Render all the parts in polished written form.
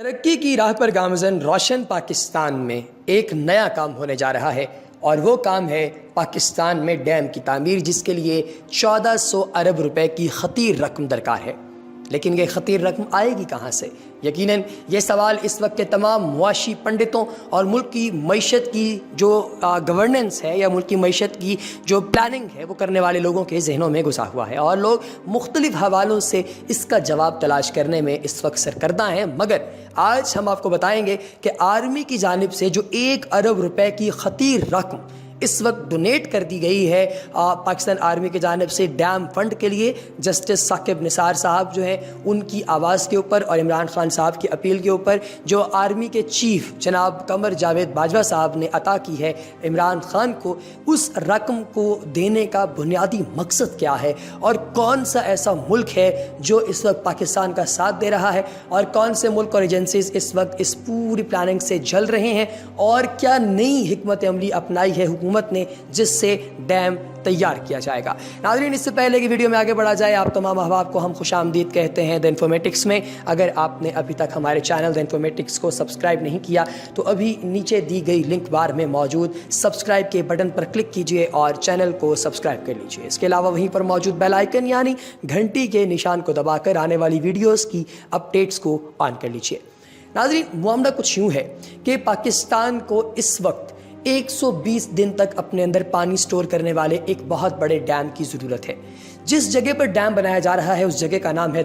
ترقی کی راہ پر گامزن روشن پاکستان میں ایک نیا کام ہونے جا رہا ہے اور وہ کام ہے پاکستان میں ڈیم کی تعمیر، جس کے لیے 1400 ارب روپے کی خطیر رقم درکار ہے۔ لیکن یہ خطیر رقم آئے گی کہاں سے؟ یقیناً یہ سوال اس وقت کے تمام معاشی پنڈتوں اور ملک کی معیشت کی جو گورننس ہے یا ملک کی معیشت کی جو پلاننگ ہے وہ کرنے والے لوگوں کے ذہنوں میں گھسا ہوا ہے، اور لوگ مختلف حوالوں سے اس کا جواب تلاش کرنے میں اس وقت سرگرداں ہیں۔ مگر آج ہم آپ کو بتائیں گے کہ آرمی کی جانب سے جو 1 ارب روپے کی خطیر رقم اس وقت ڈونیٹ کر دی گئی ہے پاکستان آرمی کی جانب سے ڈیم فنڈ کے لیے، جسٹس ثاقب نثار صاحب جو ہیں ان کی آواز کے اوپر اور عمران خان صاحب کی اپیل کے اوپر، جو آرمی کے چیف جناب قمر جاوید باجوہ صاحب نے عطا کی ہے عمران خان کو، اس رقم کو دینے کا بنیادی مقصد کیا ہے اور کون سا ایسا ملک ہے جو اس وقت پاکستان کا ساتھ دے رہا ہے، اور کون سے ملک اور ایجنسیز اس وقت اس پوری پلاننگ سے جل رہے ہیں، اور کیا نئی حکمت عملی اپنائی ہے حکومت نے جس سے ڈیم تیار کیا جائے گا۔ ناظرین، اس سے پہلے کہ ویڈیو میں آگے بڑھا جائے، آپ تمام احباب کو ہم خوش آمدید کہتے ہیں دی انفارمیٹکس میں۔ اگر آپ نے ابھی تک ہمارے چینل دی انفارمیٹکس کو سبسکرائب نہیں کیا تو ابھی نیچے دی گئی لنک بار میں موجود سبسکرائب کے بٹن پر کلک کیجئے اور چینل کو سبسکرائب کر لیجئے۔ اس کے علاوہ وہیں پر موجود بیل آئیکن یعنی گھنٹی کے نشان کو دبا کر آنے والی ویڈیوز کی اپڈیٹس کو آن کر لیجئے۔ ناظرین، معاملہ کچھ یوں ہے کہ پاکستان کو اس وقت 120 دن تک اپنے اندر پانی سٹور کرنے والے ایک بہت بڑے ڈیم کی ضرورت ہے۔ جس جگہ پر ڈیم بنایا جا رہا ہے اس جگہ کا نام ہے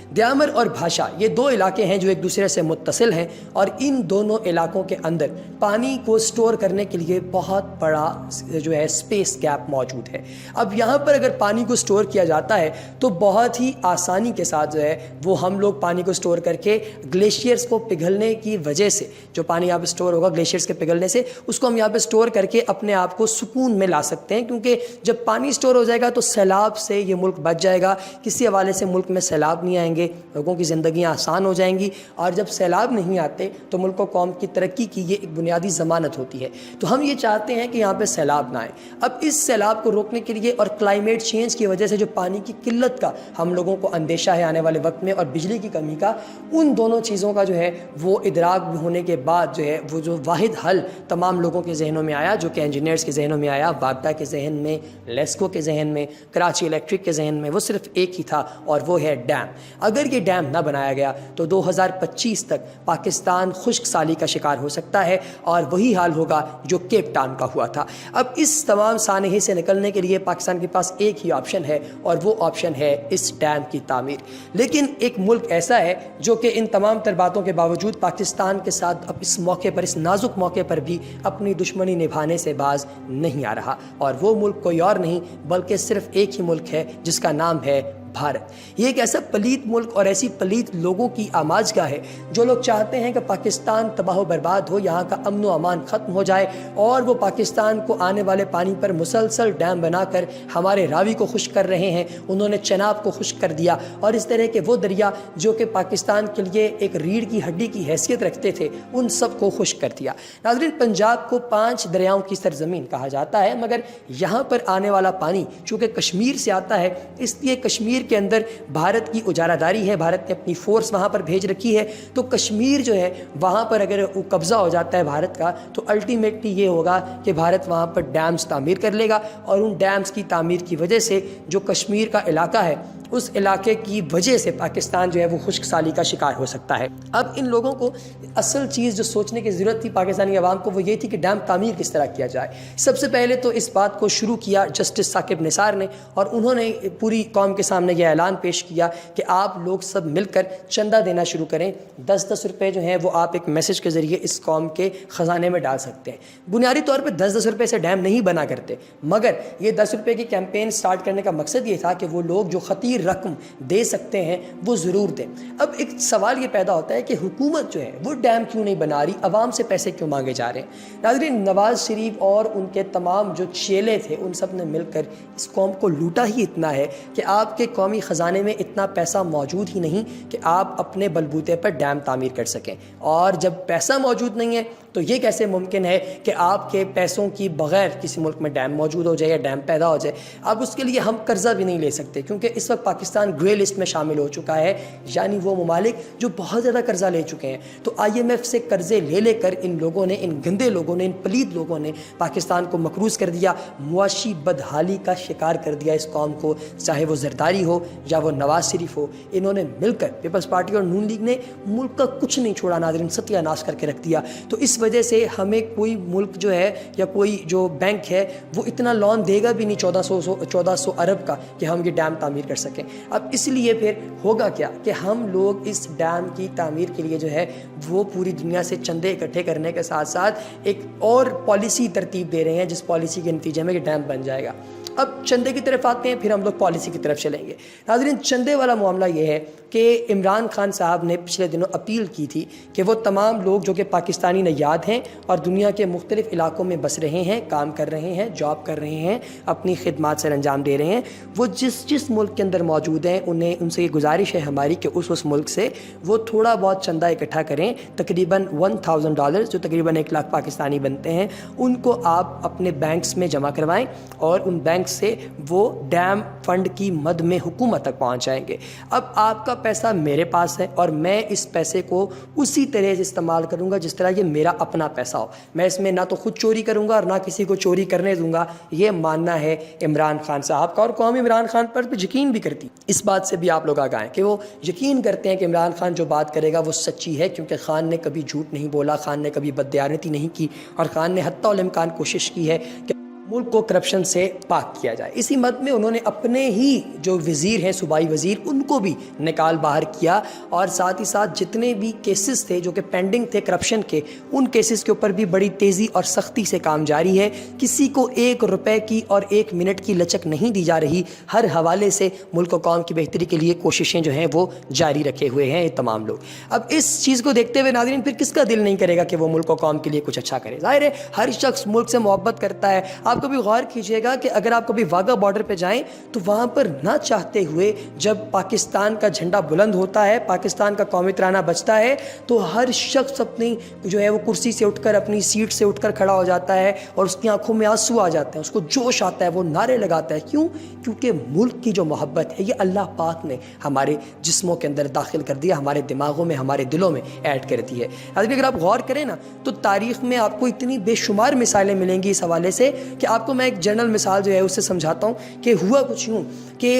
دیامر اور بھاشا۔ یہ دو علاقے ہیں جو ایک دوسرے سے متصل ہیں، اور ان دونوں علاقوں کے اندر پانی کو سٹور کرنے کے لیے بہت بڑا جو ہے سپیس گیپ موجود ہے۔ اب یہاں پر اگر پانی کو سٹور کیا جاتا ہے تو بہت ہی آسانی کے ساتھ جو ہے وہ ہم لوگ پانی کو سٹور کر کے گلیشیئرز کو پگھلنے کی وجہ سے، جو پانی یہاں پہ سٹور ہوگا گلیشیئرز کے پگھلنے سے، اس کو ہم یہاں پہ سٹور کر کے اپنے آپ کو سکون میں لا سکتے ہیں، کیونکہ جب پانی سٹور ہو جائے گا تو سیلاب سے یہ ملک بچ جائے گا۔ کسی حوالے سے ملک میں سیلاب نہیں آئیں گے، لوگوں کی زندگیاں آسان ہو جائیں گی، اور جب سیلاب نہیں آتے تو ملک و قوم کی ترقی کی یہ ایک بنیادی ضمانت ہوتی ہے۔ تو ہم یہ چاہتے ہیں کہ یہاں پہ سیلاب نہ آئے۔ اب اس سیلاب کو روکنے کے لیے اور کلائمیٹ چینج کی وجہ سے جو پانی کی قلت کا ہم لوگوں کو اندیشہ ہے آنے والے وقت میں، اور بجلی کی کمی کا، ان دونوں چیزوں کا جو ہے وہ ادراک ہونے کے بعد جو ہے وہ جو واحد حل تمام لوگوں کے ذہنوں میں آیا، جو کہ انجینئرز کے ذہنوں میں آیا، واپڈا کے ذہن میں، لیسکو کے ذہن میں، کراچی الیکٹرک کے ذہن میں، وہ صرف ایک ہی تھا، اور وہ ہے ڈیم۔ اگر یہ ڈیم نہ بنایا گیا تو 2025 تک پاکستان خشک سالی کا شکار ہو سکتا ہے، اور وہی حال ہوگا جو کیپ ٹاؤن کا ہوا تھا۔ اب اس تمام سانحے سے نکلنے کے لیے پاکستان کے پاس ایک ہی آپشن ہے، اور وہ آپشن ہے اس ڈیم کی تعمیر۔ لیکن ایک ملک ایسا ہے جو کہ ان تمام تر باتوں کے باوجود پاکستان کے ساتھ اب اس موقع پر، اس نازک موقع پر بھی اپنی دشمنی نبھانے سے باز نہیں آ رہا، اور وہ ملک کوئی اور نہیں بلکہ صرف ایک ہی ملک ہے جس کا نام ہے بھارت۔ یہ ایک ایسا پلیت ملک اور ایسی پلیت لوگوں کی آماجگاہ ہے جو لوگ چاہتے ہیں کہ پاکستان تباہ و برباد ہو، یہاں کا امن و امان ختم ہو جائے، اور وہ پاکستان کو آنے والے پانی پر مسلسل ڈیم بنا کر ہمارے راوی کو خشک کر رہے ہیں۔ انہوں نے چناب کو خشک کر دیا، اور اس طرح کے وہ دریا جو کہ پاکستان کے لیے ایک ریڑھ کی ہڈی کی حیثیت رکھتے تھے، ان سب کو خشک کر دیا۔ ناظرین، پنجاب کو 5 دریاؤں کی سرزمین کہا جاتا ہے، مگر یہاں پر آنے والا پانی چونکہ کشمیر سے آتا ہے، اس لیے کشمیر کے اندر بھارت کی اجارہ داری ہے، بھارت نے اپنی فورس وہاں پر بھیج رکھی ہے۔ تو کشمیر جو ہے وہاں پر اگر قبضہ ہو جاتا ہے بھارت کا، تو الٹیمیٹلی یہ ہوگا کہ بھارت وہاں پر ڈیمز تعمیر کر لے گا، اور ان ڈیمز کی تعمیر کی وجہ سے جو کشمیر کا علاقہ ہے، اس علاقے کی وجہ سے پاکستان جو ہے وہ خشک سالی کا شکار ہو سکتا ہے۔ اب ان لوگوں کو اصل چیز جو سوچنے کی ضرورت تھی پاکستانی عوام کو، وہ یہ تھی کہ ڈیم تعمیر کس طرح کیا جائے۔ سب سے پہلے تو اس بات کو شروع کیا جسٹس ثاقب نثار نے، اور انہوں نے پوری قوم کے سامنے یہ اعلان پیش کیا کہ آپ لوگ سب مل کر چندہ دینا شروع کریں۔ 10-10 روپے جو ہیں وہ آپ ایک میسج کے ذریعے اس قوم کے خزانے میں ڈال سکتے ہیں۔ بنیادی طور پہ 10-10 روپے سے ڈیم نہیں بنا کرتے، مگر یہ 10 روپے کی کیمپین سٹارٹ کرنے کا مقصد یہ تھا کہ وہ لوگ جو خطیر رقم دے سکتے ہیں وہ ضرور دیں۔ اب ایک سوال یہ پیدا ہوتا ہے کہ حکومت جو ہے وہ ڈیم کیوں نہیں بنا رہی، عوام سے پیسے کیوں مانگے جا رہے ہیں؟ ناظرین، نواز شریف اور ان کے تمام جو چیلے تھے ان سب نے مل کر اس قوم کو لوٹا ہی اتنا ہے کہ آپ کے قومی خزانے میں اتنا پیسہ موجود ہی نہیں کہ آپ اپنے بلبوتے پر ڈیم تعمیر کر سکیں، اور جب پیسہ موجود نہیں ہے تو یہ کیسے ممکن ہے کہ آپ کے پیسوں کی بغیر کسی ملک میں ڈیم موجود ہو جائے یا ڈیم پیدا ہو جائے؟ اب اس کے لیے ہم قرضہ بھی نہیں لے سکتے کیونکہ اس وقت پاکستان گرے لسٹ میں شامل ہو چکا ہے، یعنی وہ ممالک جو بہت زیادہ قرضہ لے چکے ہیں۔ تو IMF سے قرضے لے کر ان لوگوں نے، ان گندے لوگوں نے، ان پلید لوگوں نے پاکستان کو مقروض کر دیا، معاشی بدحالی کا شکار کر دیا اس قوم کو، چاہے وہ زرداری ہو یا وہ نواز شریف ہو۔ انہوں نے مل کر، پیپلز پارٹی اور نون لیگ نے ملک کا کچھ نہیں چھوڑا ناظرین، ستیہ ناش کر کے رکھ دیا۔ تو اس وجہ سے ہمیں کوئی ملک جو ہے یا کوئی جو بینک ہے وہ اتنا لون دے گا بھی نہیں 1400 ارب کا کہ ہم یہ ڈیم تعمیر کر سکیں۔ اب اس لیے پھر ہوگا کیا کہ ہم لوگ اس ڈیم کی تعمیر کے لیے جو ہے وہ پوری دنیا سے چندے اکٹھے کرنے کے ساتھ ساتھ ایک اور پالیسی ترتیب دے رہے ہیں جس پالیسی کے نتیجے میں یہ ڈیم بن جائے گا۔ اب چندے کی طرف آتے ہیں، پھر ہم لوگ پالیسی کی طرف چلیں گے۔ ناظرین، چندے والا معاملہ یہ ہے کہ عمران خان صاحب نے پچھلے دنوں اپیل کی تھی کہ وہ تمام لوگ جو کہ پاکستانی نیاد ہیں اور دنیا کے مختلف علاقوں میں بس رہے ہیں، کام کر رہے ہیں، جاب کر رہے ہیں، اپنی خدمات سر انجام دے رہے ہیں، وہ جس ملک کے اندر موجود ہیں ان سے یہ گزارش ہے ہماری کہ اس ملک سے وہ تھوڑا بہت چندہ اکٹھا کریں، تقریباً $1000 جو تقریباً 1 لاکھ پاکستانی بنتے ہیں، ان کو آپ اپنے بینکس میں جمع کروائیں اور ان بینک سے وہ ڈیم فنڈ کی مد میں حکومت تک پہنچ جائیں گے۔ اب آپ کا پیسہ میرے پاس ہے اور میں اس پیسے کو اسی طرح سے استعمال کروں گا جس طرح یہ میرا اپنا پیسہ ہو۔ میں اس میں نہ تو خود چوری کروں گا اور نہ کسی کو چوری کرنے دوں گا، یہ ماننا ہے عمران خان صاحب کا، اور قوم عمران خان پر یقین بھی کرتی۔ اس بات سے بھی آپ لوگ آگاہ ہیں کہ وہ یقین کرتے ہیں کہ عمران خان جو بات کرے گا وہ سچی ہے، کیونکہ خان نے کبھی جھوٹ نہیں بولا، خان نے کبھی بددیانتی نہیں کی، اور خان نے حتی الامکان کوشش کی ہے کہ ملک کو کرپشن سے پاک کیا جائے۔ اسی مد میں انہوں نے اپنے ہی جو وزیر ہیں، صوبائی وزیر، ان کو بھی نکال باہر کیا، اور ساتھ ہی ساتھ جتنے بھی کیسز تھے جو کہ پینڈنگ تھے کرپشن کے، ان کیسز کے اوپر بھی بڑی تیزی اور سختی سے کام جاری ہے۔ کسی کو 1 روپے کی اور 1 منٹ کی لچک نہیں دی جا رہی، ہر حوالے سے ملک و قوم کی بہتری کے لیے کوششیں جو ہیں وہ جاری رکھے ہوئے ہیں یہ تمام لوگ۔ اب اس چیز کو دیکھتے ہوئے ناظرین، پھر کس کا دل نہیں کرے گا کہ وہ ملک و قوم کے لیے کچھ اچھا کرے؟ ظاہر ہے ہر شخص ملک سے محبت کرتا ہے۔ آپ کبھی غور کیجئے گا کہ اگر آپ کبھی واگا بارڈر پہ جائیں تو وہاں پر نہ چاہتے ہوئے جب پاکستان کا جھنڈا بلند ہوتا ہے، پاکستان کا قومی ترانہ بجتا ہے، تو ہر شخص اپنی جو ہے وہ کرسی سے اٹھ کر، اپنی سیٹ سے اٹھ کر کھڑا ہو جاتا ہے اور اس کی آنکھوں میں آنسو آ جاتے ہیں، اس کو جوش آتا ہے، وہ نعرے لگاتا ہے۔ کیوں؟ کیونکہ ملک کی جو محبت ہے یہ اللہ پاک نے ہمارے جسموں کے اندر داخل کر دیا، ہمارے دماغوں میں، ہمارے دلوں میں ایڈ کر دی ہے۔ اگر آپ غور کریں نا تو تاریخ میں آپ کو اتنی بے شمار مثالیں ملیں گی اس حوالے سے کہ آپ کو میں ایک جنرل مثال جو ہے اس سے سمجھاتا ہوں کہ ہوا کچھ یوں کہ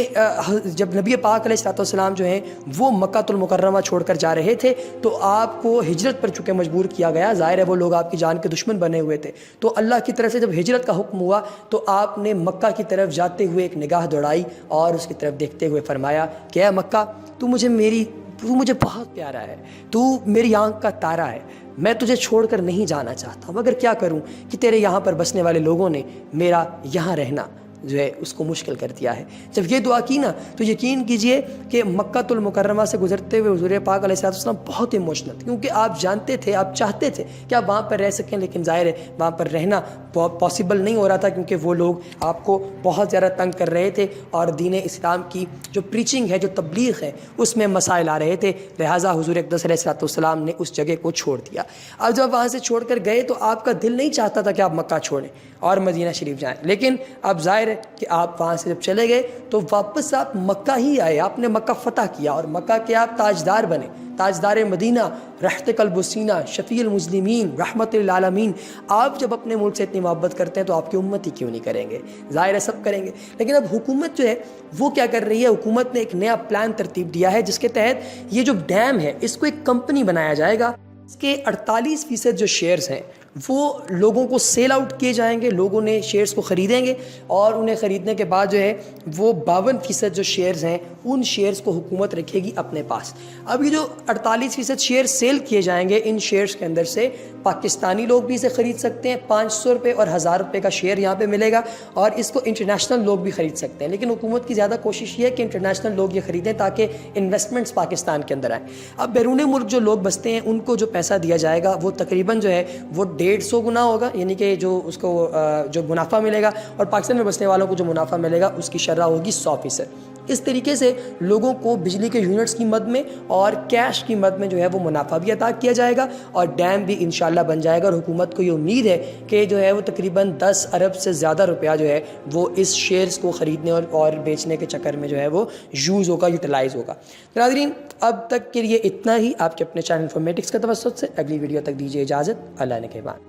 جب نبی پاک علیہ السلام جو ہیں وہ مکہ المکرمہ چھوڑ کر جا رہے تھے تو آپ کو ہجرت پر چونکہ مجبور کیا گیا، ظاہر ہے وہ لوگ آپ کی جان کے دشمن بنے ہوئے تھے، تو اللہ کی طرف سے جب ہجرت کا حکم ہوا تو آپ نے مکہ کی طرف جاتے ہوئے ایک نگاہ دوڑائی اور اس کی طرف دیکھتے ہوئے فرمایا کہ اے مکہ، تو مجھے بہت پیارا ہے، تو میری آنکھ کا تارا ہے، میں تجھے چھوڑ کر نہیں جانا چاہتا، مگر کیا کروں کہ تیرے یہاں پر بسنے والے لوگوں نے میرا یہاں رہنا جو ہے اس کو مشکل کر دیا ہے۔ جب یہ دعا کی نا تو یقین کیجئے کہ مکہ المکرمہ سے گزرتے ہوئے حضور پاک علیہ السلام بہت ایموشنل، کیونکہ آپ جانتے تھے، آپ چاہتے تھے کہ آپ وہاں پر رہ سکیں، لیکن ظاہر ہے وہاں پر رہنا پاسبل نہیں ہو رہا تھا، کیونکہ وہ لوگ آپ کو بہت زیادہ تنگ کر رہے تھے اور دین اسلام کی جو پریچنگ ہے، جو تبلیغ ہے، اس میں مسائل آ رہے تھے، لہٰذا حضور اقدس علیہ السلام نے اس جگہ کو چھوڑ دیا۔ اب جب وہاں سے چھوڑ کر گئے تو آپ کا دل نہیں چاہتا تھا کہ آپ مکہ چھوڑیں اور مدینہ شریف جائیں، لیکن اب ظاہر ہے کہ آپ وہاں سے جب چلے گئے تو واپس آپ مکہ ہی آئے، آپ نے مکہ فتح کیا اور مکہ کے آپ تاجدار بنے، تاجدار مدینہ، رحت قلب و سینہ، شفیع المذنبین، رحمت للعالمین۔ آپ جب اپنے ملک سے اتنی محبت کرتے ہیں تو آپ کی امت ہی کیوں نہیں کریں گے؟ ظاہر ہے سب کریں گے، لیکن اب حکومت جو ہے وہ کیا کر رہی ہے؟ حکومت نے ایک نیا پلان ترتیب دیا ہے جس کے تحت یہ جو ڈیم ہے اس کو ایک کمپنی بنایا جائے گا، اس کے 48% جو شیئرز ہیں وہ لوگوں کو سیل آؤٹ کیے جائیں گے، لوگوں نے شیئرز کو خریدیں گے اور انہیں خریدنے کے بعد جو ہے وہ 52% جو شیئرز ہیں ان شیئرز کو حکومت رکھے گی اپنے پاس۔ اب یہ جو 48% شیئر سیل کیے جائیں گے، ان شیئرز کے اندر سے پاکستانی لوگ بھی اسے خرید سکتے ہیں، 500 روپے اور 1000 روپے کا شیئر یہاں پہ ملے گا، اور اس کو انٹرنیشنل لوگ بھی خرید سکتے ہیں، لیکن حکومت کی زیادہ کوشش یہ ہے کہ انٹرنیشنل لوگ یہ خریدیں تاکہ انویسٹمنٹس پاکستان کے اندر آئیں۔ اب بیرون ملک جو لوگ بستے ہیں ان کو جو پیسہ دیا جائے گا وہ تقریباً جو ہے وہ 150 گنا ہوگا، یعنی کہ جو اس کو جو منافع ملے گا، اور پاکستان میں بسنے والوں کو جو منافع ملے گا اس کی شرح ہوگی 100%۔ اس طریقے سے لوگوں کو بجلی کے یونٹس کی مد میں اور کیش کی مد میں جو ہے وہ منافع بھی عطا کیا جائے گا اور ڈیم بھی انشاءاللہ بن جائے گا، اور حکومت کو یہ امید ہے کہ جو ہے وہ تقریباً 10 ارب سے زیادہ روپیہ جو ہے وہ اس شیئرز کو خریدنے اور بیچنے کے چکر میں جو ہے وہ یوز ہوگا، یوٹیلائز ہوگا۔ ناظرین اب تک کے لیے اتنا ہی، آپ کے اپنے چینل انفارمیٹکس کے توسط سے۔ اگلی ویڈیو تک دیجیے اجازت، اللہ نے کے بعد۔